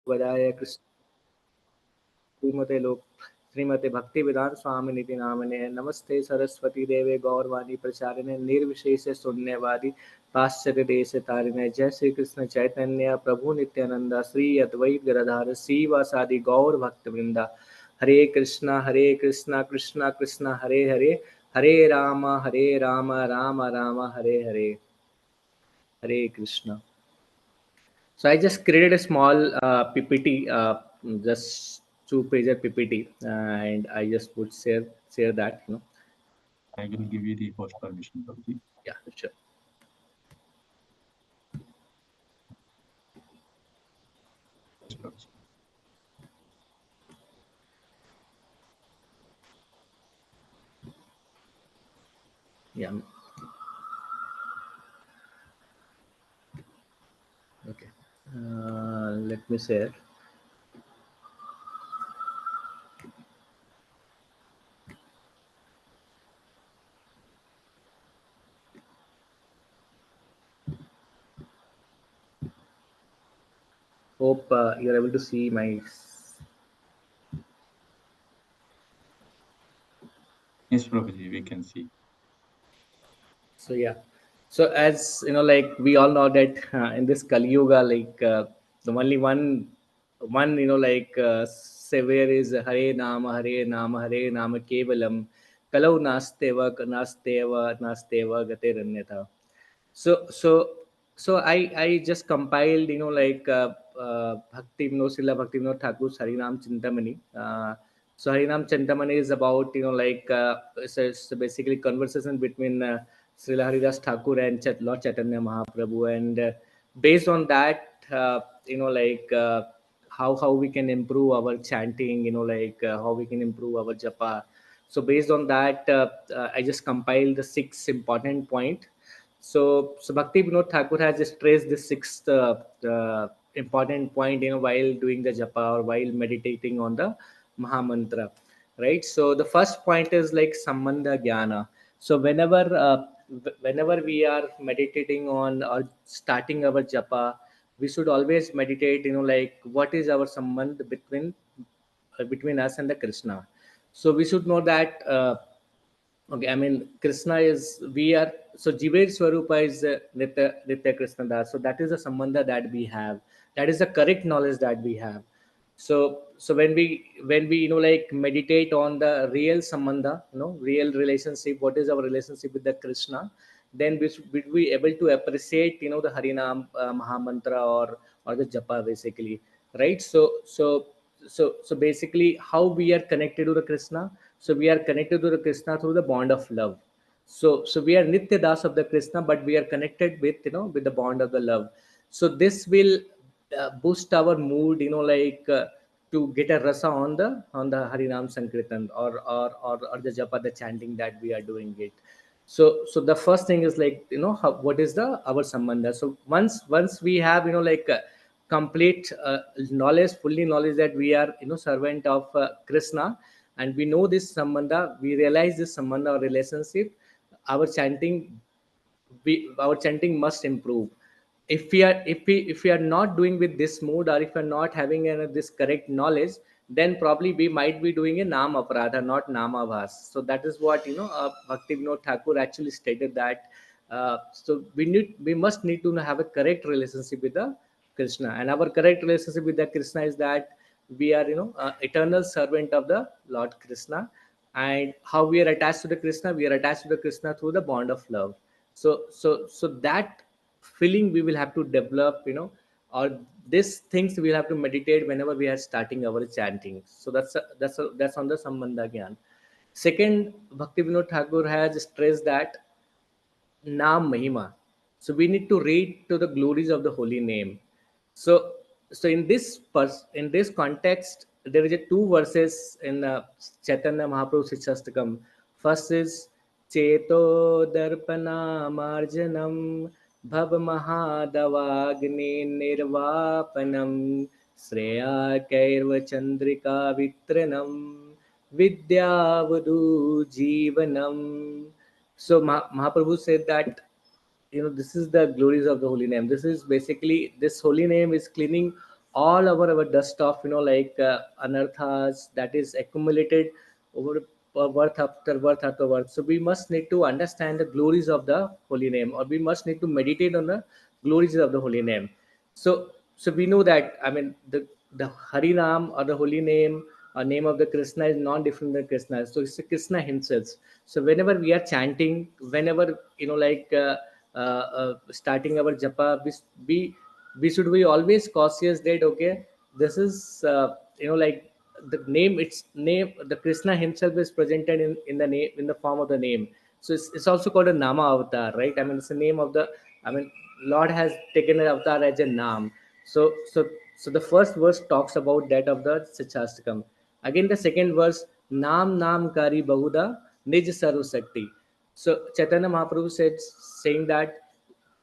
वदाय कृष्ण श्रीमते लोक श्रीमते भक्ति वेदांत स्वामी निति नामने नमस्ते सरस्वती देवे गौरवाणी प्रचारिणे निर्विशेष शून्यवादी पाश्चात्य देश तारिणे जय श्री कृष्ण चैतन्य प्रभु नित्यानंद श्री अद्वैत गदाधर श्रीवासादि गौर भक्त वृंदा हरे Krishna Krishna Krishna Hare Hare Hare Ram Ram Ram Hare Hare Hare Krishna. So I just created a small PPT, just 2 pager PPT, and I just would share that. I will give you the host permission, prabhuji. Yeah, sure. Yes, prabhuji. Yeah. Okay. Let me share. Hope you're able to see my. Yes, prabhuji, we can see. So yeah. So as you know, like we all know that in this Kali Yuga, like the only one like savior is Hare Nama Hare Nama Kevalam Kalau Nasteva Gate Ranyatha. So I just compiled like Bhakti Vinod Thakur's Harinam Chintamani. So Harinam Chintamani is about like it's basically conversation between Srila Haridas Thakur and Lord Chaitanya Mahaprabhu, and based on that like how we can improve our chanting, like how we can improve our japa. So based on that, I just compiled the 6 important point. So Bhakti Vinod Thakur has stressed this sixth important point, while doing the japa or while meditating on the Mahamantra, right? So the first point is like Sambandha Jnana. So whenever we are meditating on or starting our japa, we should always meditate, like what is our sambandh between us and the Krishna. So we should know that. Okay, I mean, Krishna is, we are, so Jiver Swarupa is Nitya Krishna Das. So that is the sambandha that we have. That is the correct knowledge that we have. So when we like meditate on the real sambandha, real relationship, what is our relationship with the Krishna, then we be able to appreciate the Harinam Mahamantra or the Japa basically, right? So basically how we are connected to the Krishna. So we are connected to the Krishna through the bond of love. So we are Nitya Das of the Krishna, but we are connected with with the bond of the love. So this will boost our mood, like to get a rasa on the Harinam Sankirtan or the japa, the chanting that we are doing it. So the first thing is like what is the our sambandha. So once we have like complete knowledge, fully knowledge that we are servant of Krishna, and we know this sambandha, we realize this sambandha or relationship, our chanting, our chanting must improve. If we are not doing with this mood, or if we are not having this correct knowledge, then probably we might be doing a nam aparadha, not nama bhas. So that is what Bhakti Vinod Thakur actually stated, that so we must need to have a correct relationship with the Krishna, and our correct relationship with the Krishna is that we are eternal servant of the Lord Krishna. And how we are attached to the Krishna, we are attached to the Krishna through the bond of love. So that feeling we will have to develop, or these things we'll have to meditate whenever we are starting our chanting. So that's on the Sambandha Gyan. Second, Bhakti Vinod Thakur has stressed that Naam Mahima. So we need to read to the glories of the holy name. So in this context, there is a two verses in Chaitanya Mahaprabhu Shikshastakam. First is Cheto Darpana Marjanam Bhav Mahadavagni Nirvapanam Sreya Kairva Chandrika Vitranam Vidyavadu Jivanam. So Mahaprabhu said that this is the glories of the holy name. This is basically, this holy name is cleaning all our dust of anarthas that is accumulated over birth after birth after birth. So we must need to understand the glories of the holy name, or we must need to meditate on the glories of the holy name. So we know that, I mean, the Harinam or the holy name or name of the Krishna is non different than Krishna. So it's Krishna himself. So whenever we are chanting, whenever starting our japa, we we should be always cautious that okay, this is the name, its name, the Krishna himself is presented in the name, in the form of the name. So it's also called a nama avatar, right? I mean, it's the name of the, I mean, Lord has taken an avatar as a nam. So the first verse talks about that of the Sichastakam. Again, the second verse, nam nam kari bahuda nij sarv sakti. So Chaitanya Mahaprabhu said, saying that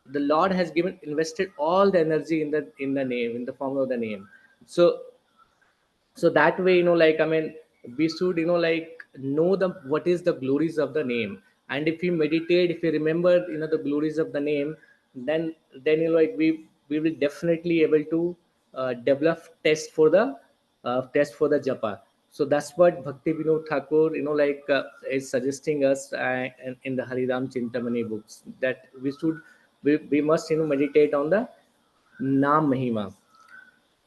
the Lord has given, invested all the energy in the name, in the form of the name. So so that way, I mean, we should know the what is the glories of the name. And if we meditate, if we remember the glories of the name, then we will definitely able to develop test for the japa. So that's what Bhakti Vinod Thakur is suggesting us in the Haridam Chintamani books, that we must meditate on the Naam Mahima.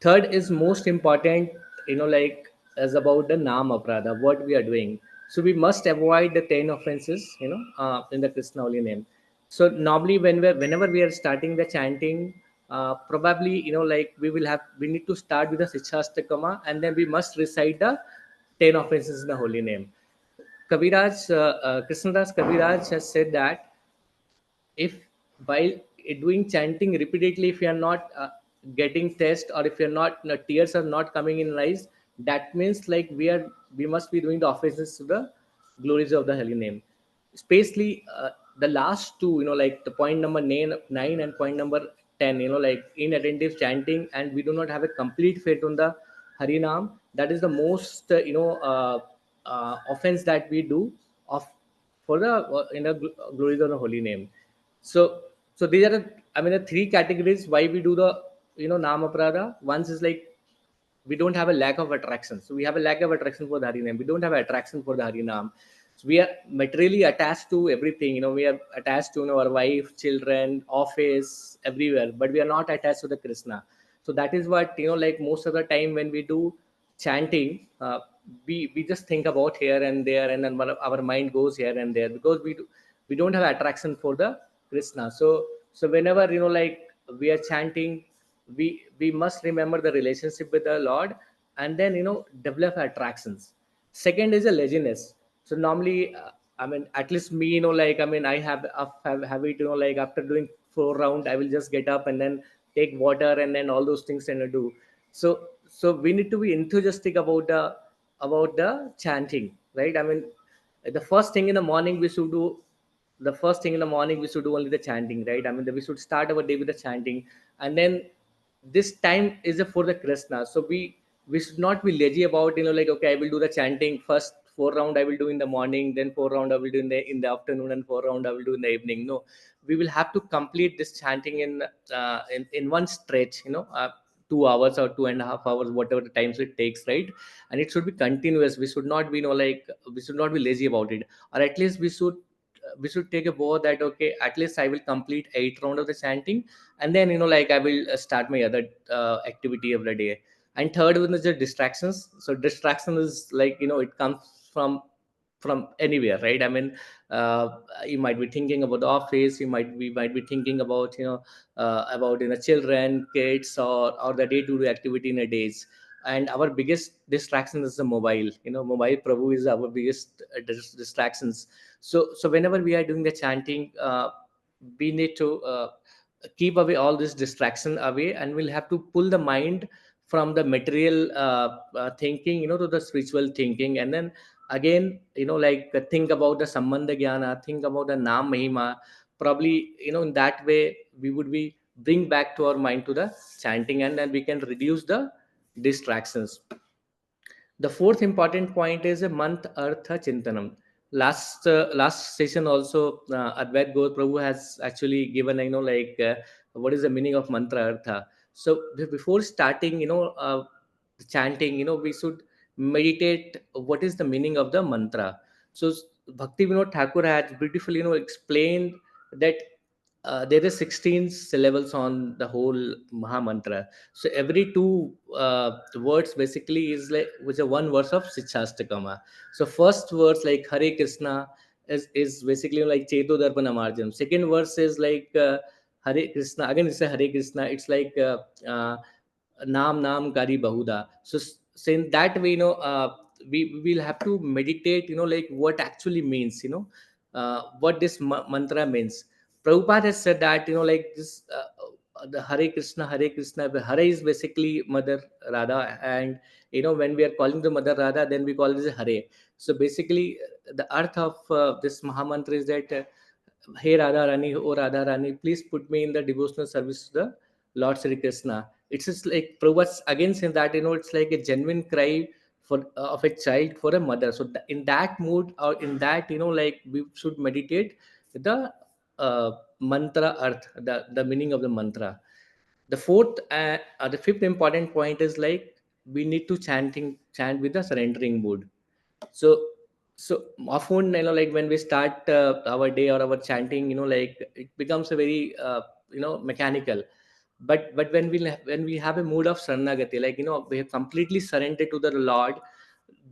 Third is most important, is about the Naam Aprada, what we are doing. So we must avoid the 10 offenses, in the Krishna holy name. So normally whenever we are starting the chanting, probably, we need to start with the Sichastakama, and then we must recite the 10 offenses in the holy name. Krishnadas Kaviraj has said that if while doing chanting repeatedly, if you are not getting test, or if you're not, tears are not coming in eyes, that means like we must be doing the offenses to the glories of the holy name. Especially the last two, like the point number 9 and point number 10, like inattentive chanting, and we do not have a complete faith on the harinam. That is the most offense that we do of for the glories of the holy name. So these are the, I mean, the three categories why we do the Nama Prada. Once is like we don't have a lack of attraction. So we have a lack of attraction for the Harinam. We don't have attraction for the Harinam. So we are materially attached to everything. We are attached to our wife, children, office, everywhere, but we are not attached to the Krishna. So that is what, like most of the time when we do chanting, we just think about here and there, and then our mind goes here and there, because we don't have attraction for the Krishna. So whenever we are chanting, we must remember the relationship with the Lord, and then develop attractions. Second is a laziness. So normally, I mean, at least me, I mean, I have it, after doing 4 round, I will just get up and then take water and then all those things and do. So we need to be enthusiastic about the chanting, right? I mean, the first thing in the morning we should do, the first thing in the morning we should do only the chanting, right? I mean, we should start our day with the chanting, and then this time is for the Krishna. So we should not be lazy about, like, okay, I will do the chanting first 4 round I will do in the morning, then 4 round I will do in the afternoon, and 4 round I will do in the evening. No, we will have to complete this chanting in one stretch, 2 hours or 2.5 hours, whatever the times it takes, right? And it should be continuous. We should not be, we should not be lazy about it, or at least we should take a vow that okay, at least I will complete 8 round of the chanting, and then I will start my other activity of the day. And third one is the distractions. So distraction is like, it comes from anywhere, right? I mean, uh, you might be thinking about the office, we might be thinking about children, kids, or the day-to-day activity in a days. And our biggest distraction is the mobile. Mobile Prabhu is our biggest distractions. So whenever we are doing the chanting, we need to keep away all this distraction away, and we'll have to pull the mind from the material thinking, to the spiritual thinking. And then again, think about the sambandha jnana, think about the naam mahima. Probably, in that way we would be bring back to our mind to the chanting, and then we can reduce the distractions. The fourth important point is a month artha chintanam. Last session also, Advait Gaur Prabhu has actually given, what is the meaning of mantra artha. So before starting, the chanting, we should meditate what is the meaning of the mantra. So Bhakti Vinod Thakur has beautifully, explained that there are 16 syllables on the whole Maha Mantra. So every two words basically is like which are one verse of Shichastakama. So first verse like Hare Krishna is basically like Cheto Darpana Marjam. Second verse is like Hare Krishna. Again, it's a Hare Krishna. It's like Naam Naam Kari Bahuda. So in that way, we will have to meditate, like what actually means, what this mantra means. Prabhupada has said that, like this, the Hare Krishna, Hare is basically Mother Radha, and when we are calling the Mother Radha, then we call it as Hare. So basically, the earth of this Mahamantra is that, Hey Radha Rani, oh Radha Rani, please put me in the devotional service to the Lord Sri Krishna. It's just like Prabhupada again saying that, it's like a genuine cry for of a child for a mother. So in that mood, or in that, like we should meditate the mantra earth, the meaning of the mantra. The fifth important point is like we need to chant with the surrendering mood. So so often, like when we start our day or our chanting, like it becomes a very mechanical. But when we have a mood of saranagati, like we have completely surrendered to the Lord,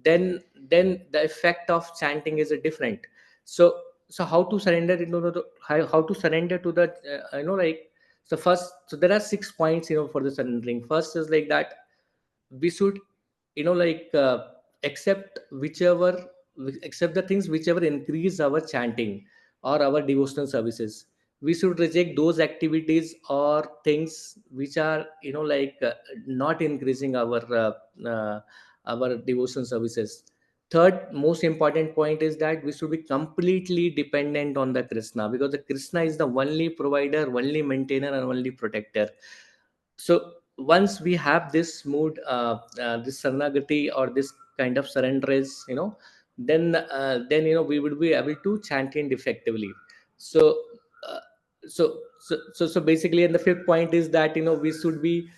then the effect of chanting is a different. So so how to surrender, how to surrender to the like, so there are 6 points, for the surrendering. First is like that we should, like accept whichever accept the things whichever increase our chanting or our devotional services. We should reject those activities or things which are, like not increasing uh, our devotional services. Third most important point is that we should be completely dependent on the Krishna, because the Krishna is the only provider, only maintainer, and only protector. So once we have this mood, this saranagati or this kind of surrender is, then we would be able to chant it effectively. So uh, so basically, and the fifth point is that, we should be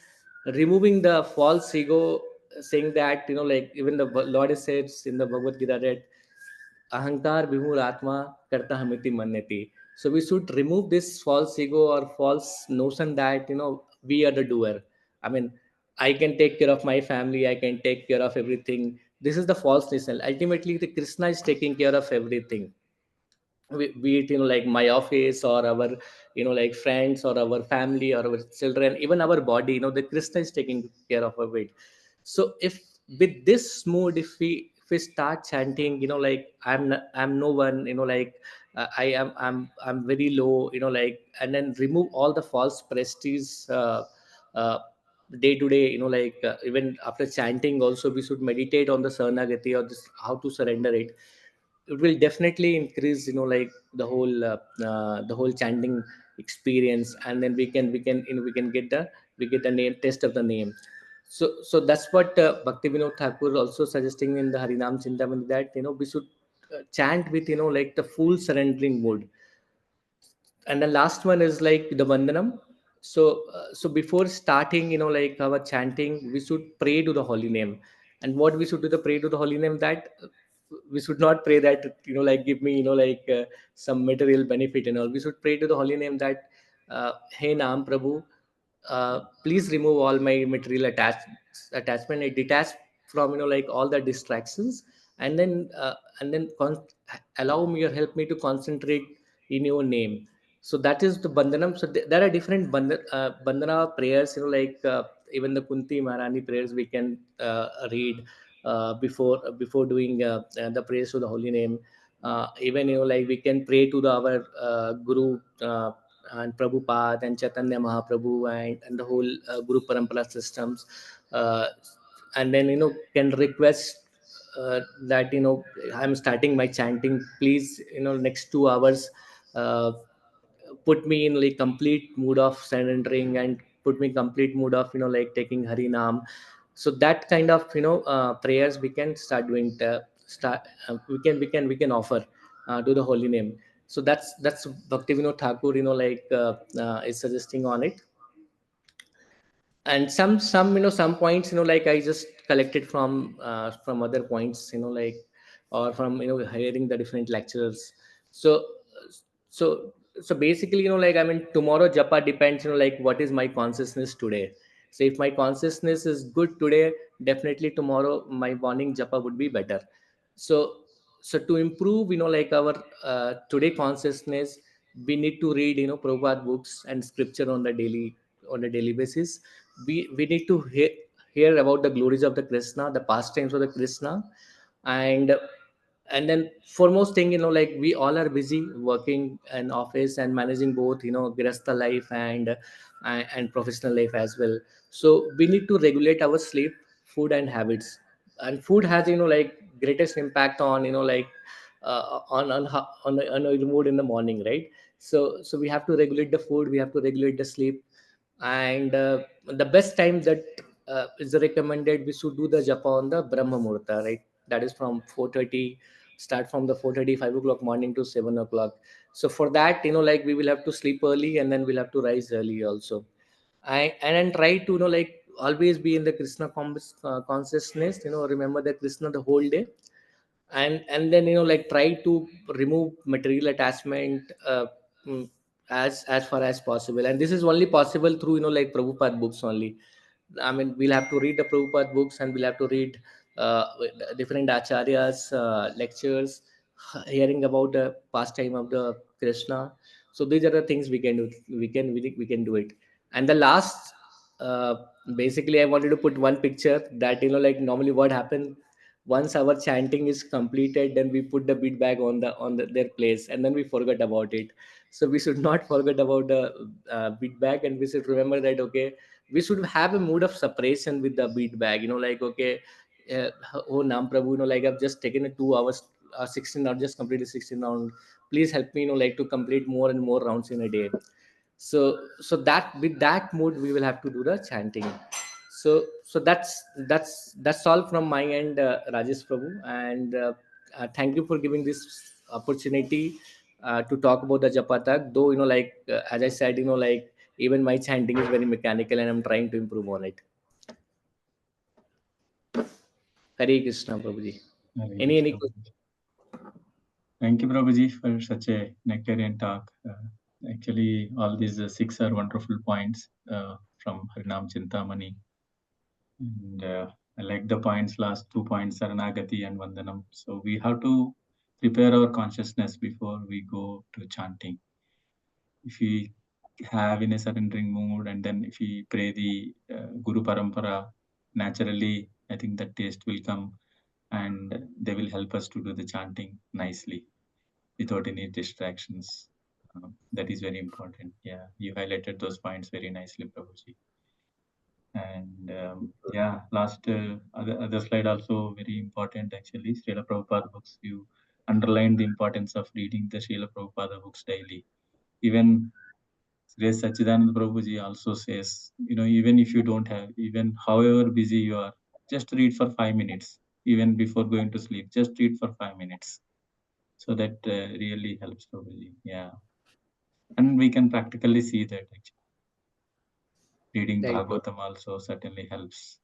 removing the false ego, saying that, like even the Lord says in the Bhagavad Gita that ahankar vimur atma karta hamiti manyati. So we should remove this false ego or false notion that, we are the doer. I mean, I can take care of my family, I can take care of everything. This is the false notion. Ultimately, the Krishna is taking care of everything. Be it, like my office or our, like friends or our family or our children, even our body, the Krishna is taking care of it. So if with this mood, if we start chanting, like I'm no one, like I'm very low, like, and then remove all the false prestige, uh, day to day, like even after chanting also we should meditate on the saranagati or this, how to surrender it. It will definitely increase, like the whole chanting experience, and then we can get the name test of the name. So that's what Bhakti Vinod Thakur also suggesting in the Harinam Chintamani, that, we should chant with, like the full surrendering mood. And the last one is like the vandanam. So before starting, like our chanting, we should pray to the holy name. And what we should do, the pray to the holy name, that we should not pray that, like give me, like some material benefit and all. We should pray to the holy name that, hey Naam Prabhu, please remove all my material attachment. I detach from, like all the distractions, and then allow me or help me to concentrate in your name. So that is the bandhanam. So there are different bandhana prayers, like even the Kunti Maharani prayers we can read before doing the prayers to the holy name. Even, like we can pray to our guru, and Prabhupada and Chaitanya Mahaprabhu, and the whole Guru Parampara systems, uh, and then, can request that, I'm starting my chanting, please, next 2 hours, uh, put me in like complete mood of surrendering, and put me complete mood of, like taking Hari Nam. So that kind of, prayers we can start doing, start we can offer to the holy name. So that's Bhakti Vinod Thakur, is suggesting on it. and some some points like I just collected from other points, like, or from hearing the different lectures. So so so basically, like, I mean, tomorrow japa depends, like, what is my consciousness today. So if my consciousness is good today, definitely tomorrow my morning japa would be better. So to improve, like, our today consciousness, we need to read, Prabhupada books and scripture on a daily basis. We need to hear about the glories of the Krishna, the pastimes of the Krishna. And and then foremost thing, like, we all are busy working in office and managing both, grasta life and professional life as well. So we need to regulate our sleep, food and habits. And food has, like, greatest impact on, like, on your mood in the morning, right? So we have to regulate the food, we have to regulate the sleep. And the best time that is recommended, we should do the japa on the brahma muhurta, right? That is from 4:30, start from the 4:30, 5 o'clock morning to 7 o'clock. So for that, like, we will have to sleep early and then we'll have to rise early also. And then try to, like, always be in the Krishna consciousness, remember the Krishna the whole day. And then, like, try to remove material attachment, mm, as far as possible. And this is only possible through, like, Prabhupada books only. I mean, we'll have to read the Prabhupada books, and we'll have to read uh, different acharyas lectures, hearing about the pastime of the Krishna. So these are the things we can do. We can do it. And the last, uh, basically, I wanted to put one picture that, like, normally what happens, once our chanting is completed, then we put the bead bag on their place, and then we forget about it. So we should not forget about the bead bag, and we should remember that, okay, we should have a mood of separation with the bead bag, like, okay, uh, oh Nam Prabhu, like, I've just taken a 2 hours, 16 rounds, just completed 16 rounds. Please help me, like, to complete more and more rounds in a day. So that, with that mood, we will have to do the chanting. So that's all from my end, Rajesh Prabhu. And thank you for giving this opportunity to talk about the Japatak. Though, like, as I said, like, even my chanting is very mechanical, and I'm trying to improve on it. Hare Krishna, Prabhuji. Hare Any Krishna, question? Prabhuji. Thank you, Prabhuji, for such a nectarian talk. Actually, all these six are wonderful points from Harinam Chintamani. And I like the points, last 2 points, Saranagati and Vandanam. So we have to prepare our consciousness before we go to chanting. If we have in a surrendering mood, and then if we pray the Guru Parampara, naturally, I think that taste will come, and they will help us to do the chanting nicely without any distractions. That is very important. Yeah, you highlighted those points very nicely, Prabhuji. And yeah, last other slide also very important actually. Srila Prabhupada books. You underlined the importance of reading the Srila Prabhupada books daily. Even Sri Sachidanand Prabhuji also says, even if you don't have, even however busy you are, just read for 5 minutes, even before going to sleep. Just read for 5 minutes. So that really helps, Prabhuji. Yeah, and we can practically see that actually. Reading Right, bro. Bhagavatam also certainly helps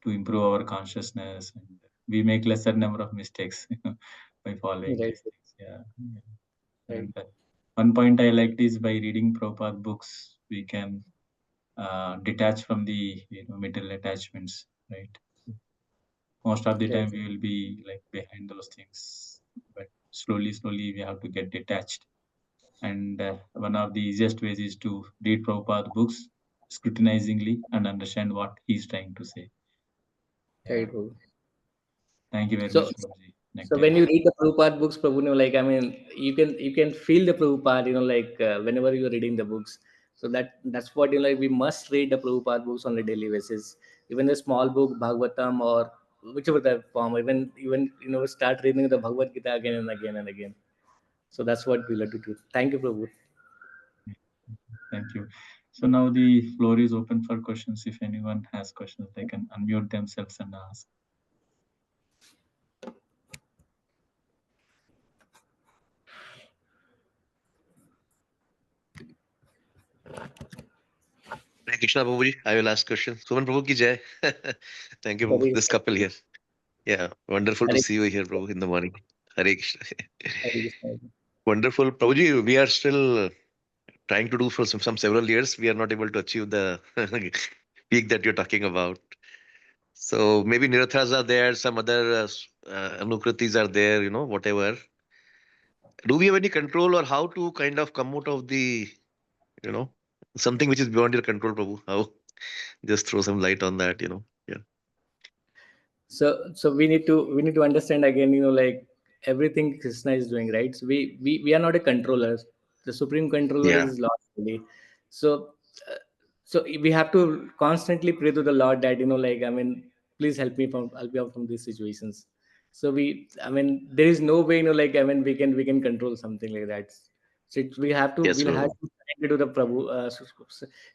to improve our consciousness, and we make lesser number of mistakes by following Right, these things. Yeah, yeah. right, And one point I liked is by reading Prabhupada books, we can detach from the material attachments, right? Most of the right, time we will be like behind those things, but slowly we have to get detached. And one of the easiest ways is to read Prabhupada books scrutinizingly and understand what he's trying to say. Yeah. right, bro. Thank you very So, much, Prabhuji. so when Nectarian. you read the Prabhupada books, Prabhu, like, I mean, you can feel the Prabhupada, like, whenever you're reading the books. So that's what, like, we must read the Prabhupada books on a daily basis. Even the small book, Bhagavatam, or whichever the form, even start reading the Bhagavad Gita again and again and again. So that's what we'll have to do. Thank you, Prabhu. Thank you. So now the floor is open for questions. If anyone has questions, they can unmute themselves and ask. Hare Krishna, Prabhuji. I will ask question. Suman Prabhu ki jai. Thank you, Prabhu. Hare This couple here. Yeah, wonderful to Hare see you here, Prabhu, in the morning. Hare Krishna. Hare Krishna. Wonderful. Prabhuji, we are still trying to do for some several years. We are not able to achieve the peak that you're talking about. So maybe Nirathas are there, some other Anukritis are there, whatever. Do we have any control or how to kind of come out of the, you know, something which is beyond your control, Prabhu? How? Just throw some light on that, Yeah. So we need to understand again, like everything Krishna is doing, right? So we are not a controller. The supreme controller Yeah. is Lord only. So uh, so we have to constantly pray to the Lord that, like, I mean, please help me out from these situations. So I mean, there is no way, like, I mean, we can control something like that. So we have to Yes, we'll have Prabhu. to surrender to the Prabhu.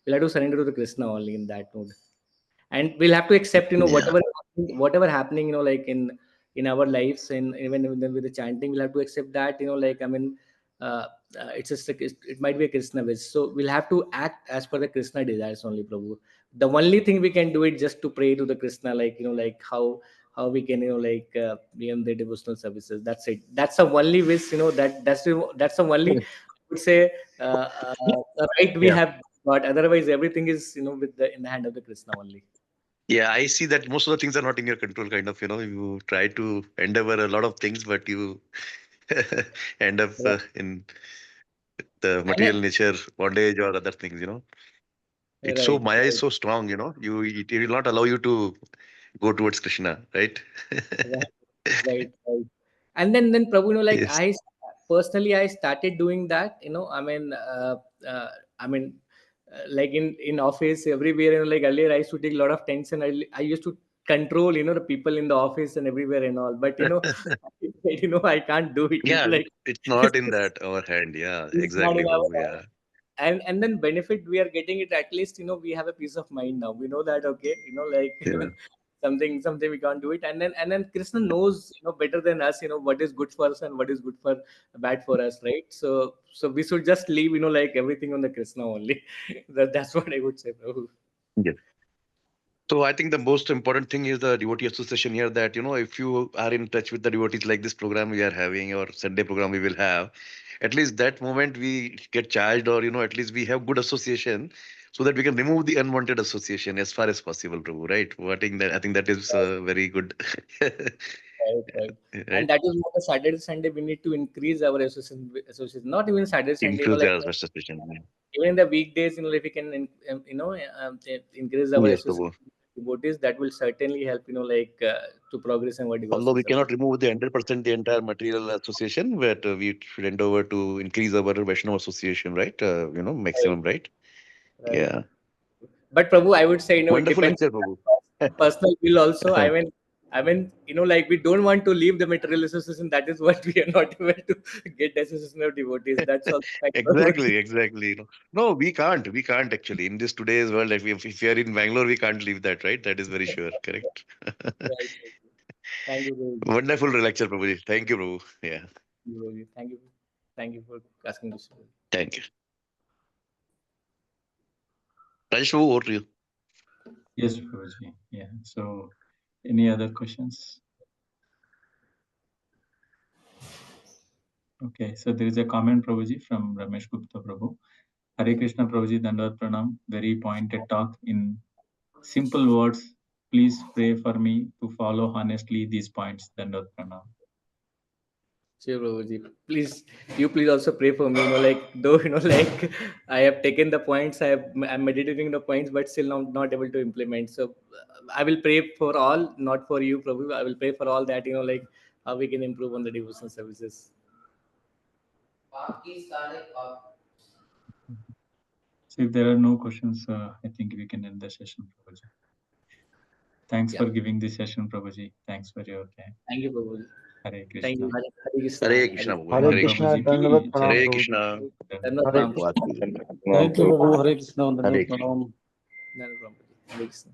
We'll have to surrender to the Krishna only in that mode, and we'll have to accept, Yeah. whatever happening, like in our lives, and even with the chanting, we'll have to accept that, like, I mean, uh, it's just it might be a Krishna wish, so we'll have to act as per the Krishna desires only, Prabhu. The only thing we can do it just to pray to the Krishna, like, like how we can, like, be in the devotional services. That's it. That's the only wish, that's the only, I would say, right we Yeah. have got. Otherwise everything is, with the in the hand of the Krishna only. Yeah, I see that most of the things are not in your control, kind of, you try to endeavor a lot of things, but you end up Right. in the And then, material nature, bondage or other things. It's so, right, Maya is right, so strong, it will not allow you to go towards Krishna, right? right, right, right. And then Prabhu, like, Yes. personally I started doing that, I mean, I mean, like in office everywhere, like earlier I used to take a lot of tension. I used to control, the people in the office and everywhere and all, but I can't do it, Yeah, like it's not in that our hand. Yeah, it's not exactly, in our Prabhu. hand. Yeah. And then benefit we are getting it, at least, we have a peace of mind now. We know that, okay, like Yeah. something we can't do it, and then Krishna knows, better than us, what is good for us and what is good for bad for us, right? So we should just leave, like everything on the Krishna only. That's what I would say, Prabhu. Yes. So I think the most important thing is the devotee association here that, if you are in touch with the devotees like this program we are having or Sunday program we will have, at least that moment we get charged or, at least we have good association so that we can remove the unwanted association as far as possible, Prabhu, right? I think that is very good. Right, right. And Right? that is why the Saturday, Sunday, we need to increase our association. Not even Saturday, Sunday, Increase like their association. even in the weekdays, if we can, increase our Yes, association Prabhu. with devotees, that will certainly help, like, to progress in our Although devotional we service. cannot remove the 100% the entire material association, but we should endeavor to increase our Vaishnava association, right? Right, Maximum, right? right. Yeah. But Prabhu, I would say, it Wonderful depends lecture, Prabhu. on personal will also. I mean, like, we don't want to leave the material association. That is what we are not able to get the association of devotees. That's also fact, Prabhu. Exactly, exactly. No, we can't. We can't actually. In this today's world, if we are in Bangalore, we can't leave that, right? That is very sure. Correct. Right. Thank you, Prabhu. Wonderful lecture, Prabhuji. Thank you, Prabhu. Yeah. Thank you. Thank you for asking this. Thank you. Rajesh Prabhu, over to you. Yes, Prabhuji. Yeah. So, any other questions? Okay. So there is a comment, Prabhuji, from Ramesh Gupta Prabhu. Hare Krishna, Prabhuji, Dandavat Pranam. Very pointed talk in simple words. Please pray for me to follow honestly these points. Dandavat Pranam. Sure, Prabhuji. Please also pray for me. Like, though, like, I have taken the points, I'm meditating the points, but still not able to implement. So I will pray for all, not for you, Prabhu. I will pray for all that, like how we can improve on the devotional services. So if there are no questions, I think we can end the session, Prabhuji. Thanks Yeah. for giving this session, Prabhuji. Thanks for your time. Thank you, Prabhuji. Hare Thank you. Krishna. Hare Krishna. Hare Hare Krishna, Prabhu. Hare Bol Hare Krishna, Krishna. Prabhuji Dandavat ki Pranam, jai. Hare Prabhuji. Krishna. Dhanavad Hare Pram, Krishna. Prabhuji. Vasudev. Thank you, Prabhu. Hare Krishna, Hare Dandavat Krishna. Pranam. Dhanavad Pram, Prabhuji. Hare Krishna.